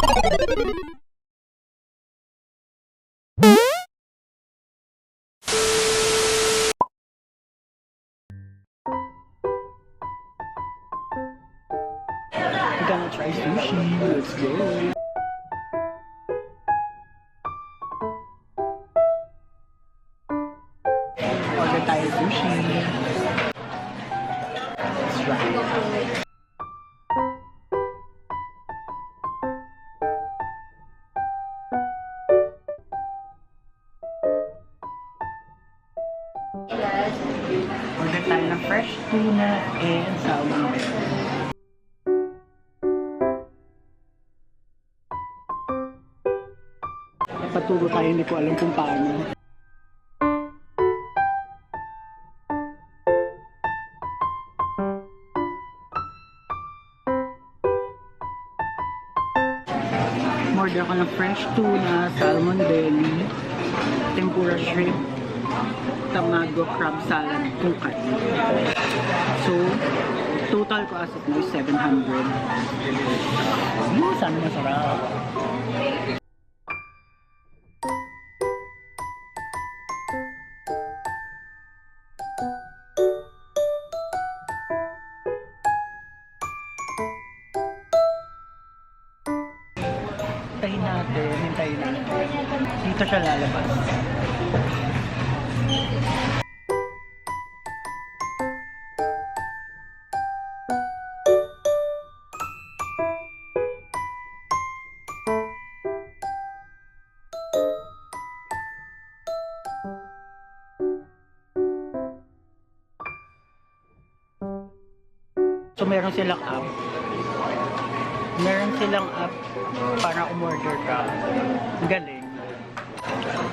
We're gonna try sushi. Let's go. Order tayo sushi. Let's try. Order tayo ng fresh tuna and salmon. Paturo tayo, hindi ko alam kung paano. Order ko ng fresh tuna, salmon belly, tempura shrimp, tamago crab salad, kungkat. So, total ko as of now is 700. Sana masarap. Hintayin natin. Dito siya lalabas. So meron silang app. Meron silang app para umorder ka. Galing.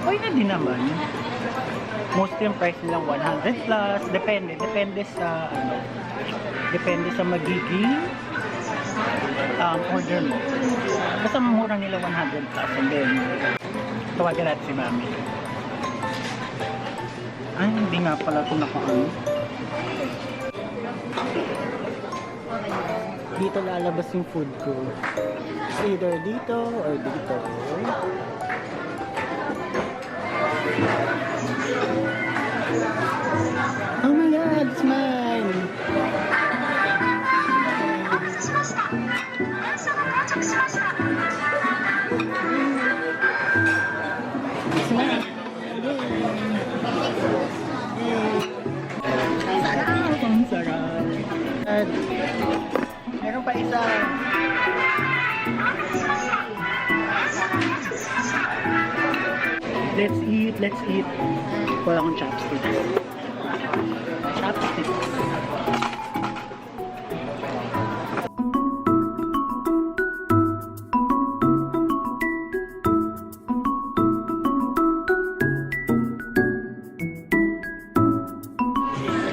Okay na din naman. Mostly yung price nilang 100 plus. Depende sa depende sa magiging order mo. Basta mura nila 100 plus. And then, tawagan natin si Mami. Ay, hindi nga pala ito nakaano. Dito lalabas yung food ko. Either dito or dito. Oh my god, it's mine! It's mine! Ang sarap! Meron pa isa. Let's eat, let's eat. Wala akong chopsticks. Chopsticks.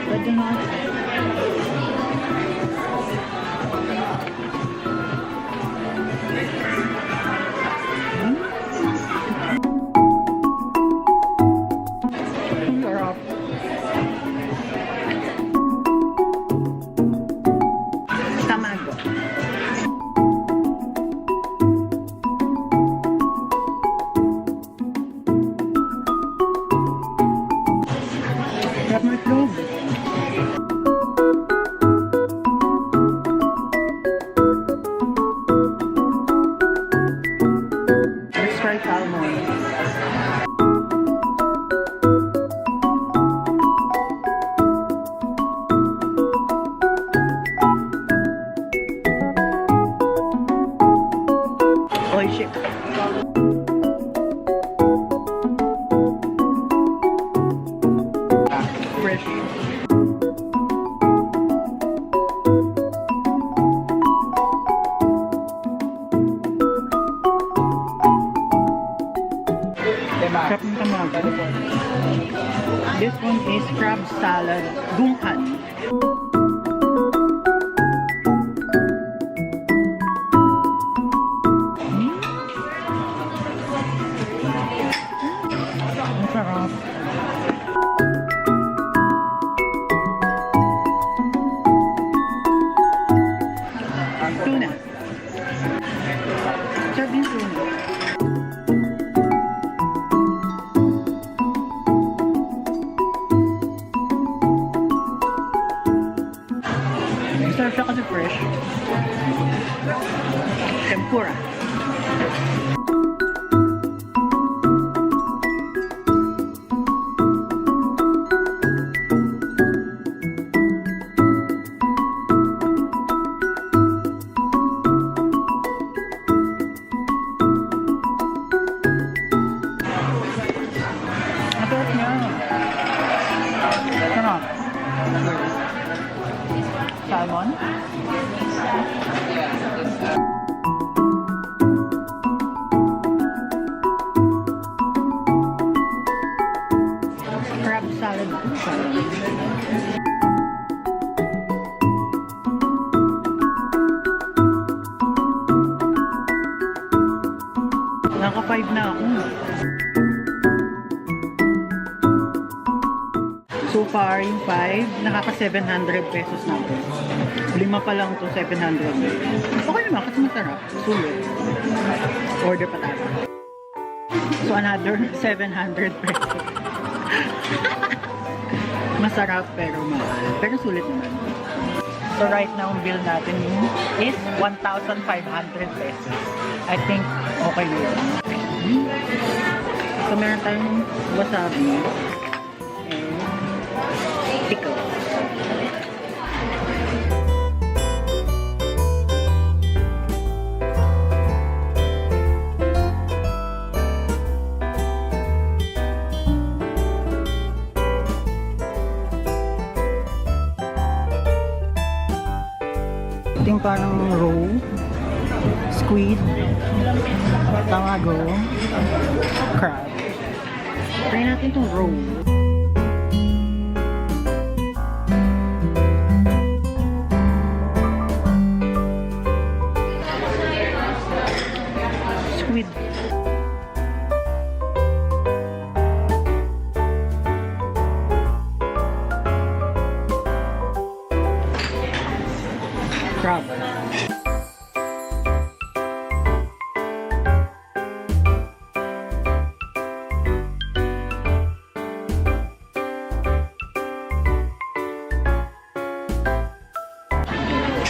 Pwede na. Grab my itlog. Let's try salmon. Oh shit. Fresh. Crab ng tamago. This one is crab salad, gungkan. Ang sarap. Tuna. Sarap din sulit. Sarap siya kasi fresh. Tempura. Masarap niya. Sarap. Salmon. Crab salad. Naka 5 na ako. So far, yung 5, nakaka 700 pesos na ako. 5 pa lang to 700. Okay naman, kasi masarap. Sulit. Order pa tayo. So another 700 pesos. Masarap pero mahal. Pero sulit naman. So right now, ang bill natin is 1,500 pesos. I think okay na yun. So meron tayong wasabi. Pickle. Ito yung parang roe, squid, tamago, crab. Try natin itong roe. Squid. Crab.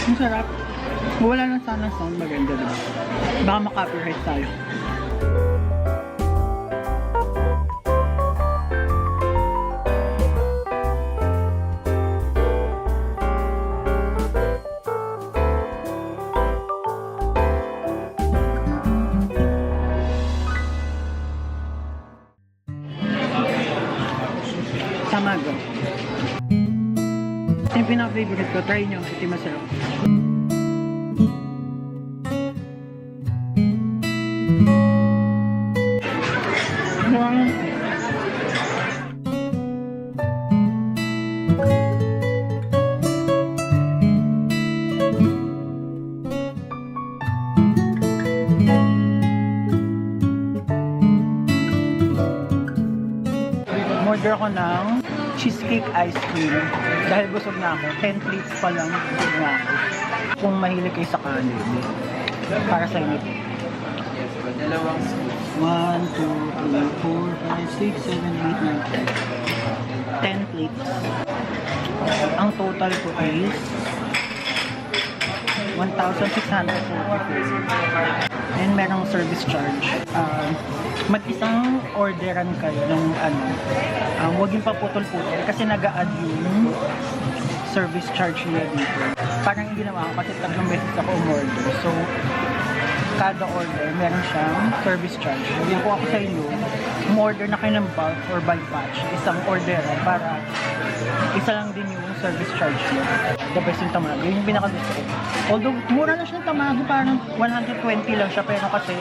Ang sarap. Wala lang sana sound, maganda din. Baka makapiright tayo. Tamago. Ito yung pinaka-favorite ko. Try nyo. Ito yung masarap. Order ako ng cheesecake ice cream. Dahil busog na ako. 10 plates pa lang busog na ako. Kung mahilig kayo sa kanin. Para sa inyo. 1, 2, 3, 4, 5, 6, 7, 8, 9, 10 plates. Ang total ko is 1,640 pesos. And merong service charge. Mag-isang orderan kayo ng huwag yung paputol-putol kasi nag-a-add yung service charge nila dito. Parang yung ginawa ko kasi 3 beses ako umorder. So, kada order, meron siyang service charge. Yung ko ako sa inyo, umorder na kayo ng bulk or by batch, isang orderan para isa lang din yung service charge niya. The best yung tamago. Yun yung pinakagusto ko. Although, mura na siya ng tamago, parang 120 lang siya. Pero kasi,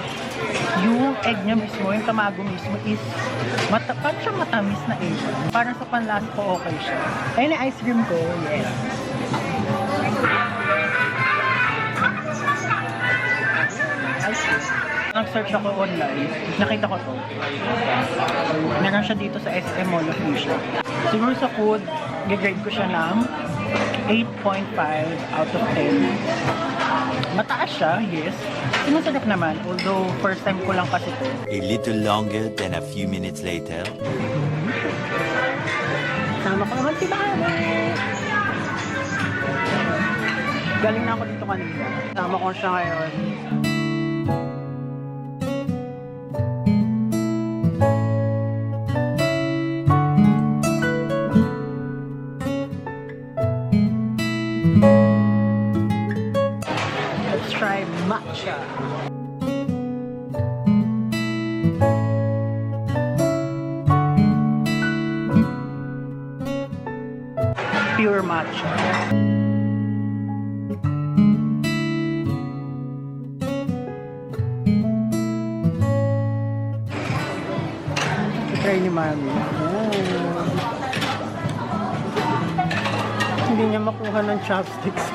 yung egg niya mismo, yung tamago mismo is, parang siyang matamis na egg. Parang sa panlasa ko, okay siya. Ayun yung ice cream ko, yes. Nag-search ako online, nakita ko to. Meron siya dito sa SM Mall of Asia. Siguro sa food, gigrade ko siya ng 8.5 out of 10. Mataas siya, yes. Masarap naman, although first time ko lang kasi ito. A little longer than a few minutes later. Sama ko naman si Mami. Galing na ako dito kanina. Sama ko siya ngayon. Let's try matcha. Pure matcha. Try ni Mami. Hindi niya makuha ng chopsticks.